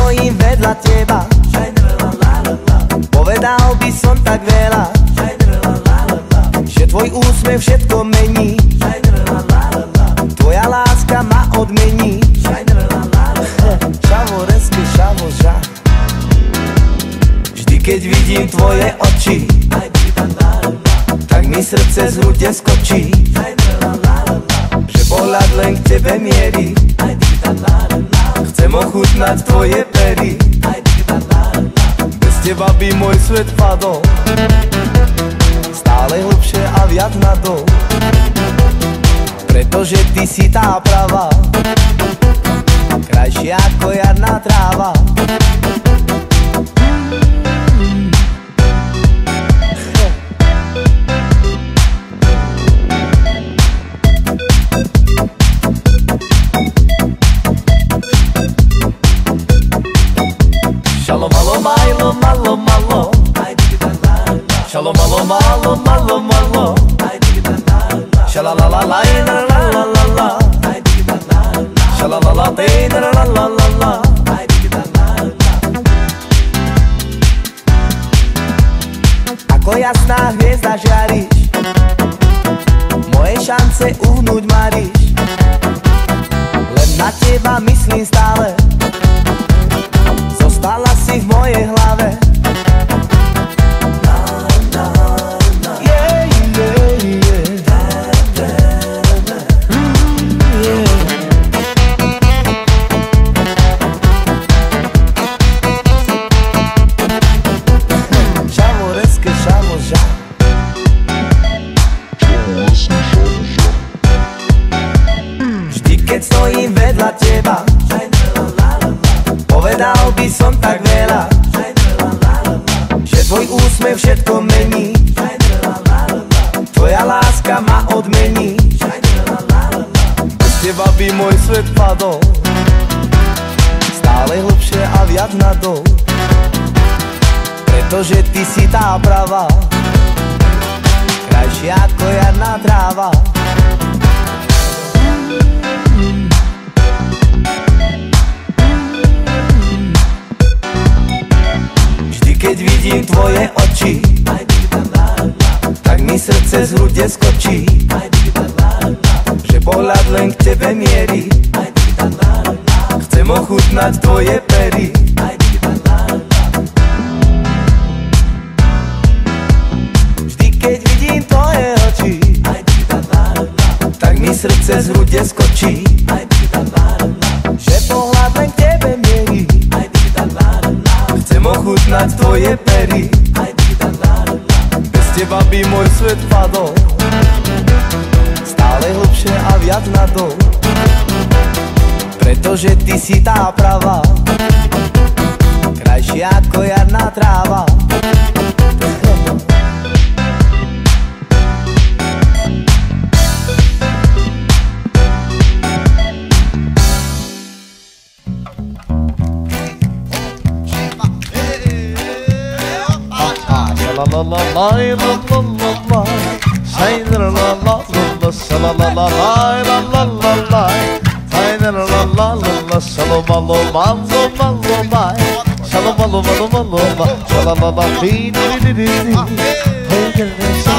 stojím vedľa teba, povedal by som tak veľa, že tvoj úsmev všetko mení, tvoja láska ma odmení. Šavoreske, šavoža, vždy keď vidím tvoje oči, tak mi srdce z hrude skočí, že pohľad len k tebe mierí. Chcem ochutnať tvoje pery, bez teba by môj svet padol stále hlbšie a viac nadol, pretože ty si tá pravá, krajšia ako jarná tráva. Shalom malo malo malo malo, shalom malo malo malo malo, shalalala la la la la la, shalalala la la la la la. Ako jasná hviezda žiariš, moje šance uhnúť maríš, len na teba myslím stále, zostala si v mojej hlave. Yeah, yeah, yeah. Yeah. Šavoreske, šavoža, vždy keď stojím vedľa teba, povedal by som tak veľa, že tvoj úsmev všetko mení, tvoja láska ma odmení. Bez teba by môj svet padol stále hlbšie a viac nadol, pretože ty si tá pravá, krajšia ako jarná tráva. Keď vidím tvoje oči, tak mi srdce z hrude skočí, že pohľad len k tebe mierí. Chcem ochutnať tvoje pery, vždy keď vidím tvoje oči, tak mi srdce z hrude skočí, že pohľad len k tebe mierí. Chcem ochutnať tvoje pery, bez teba by môj svet padol stále hlbšie a viac nadol, pretože ty si tá pravá, krajšia ako jarná tráva. La la la la la la la la, say la la la la, la la la la la la la, say la la la la, shalom malo malo malo malo, shalom malo malo malo, la la la la, dee dee dee dee, hey.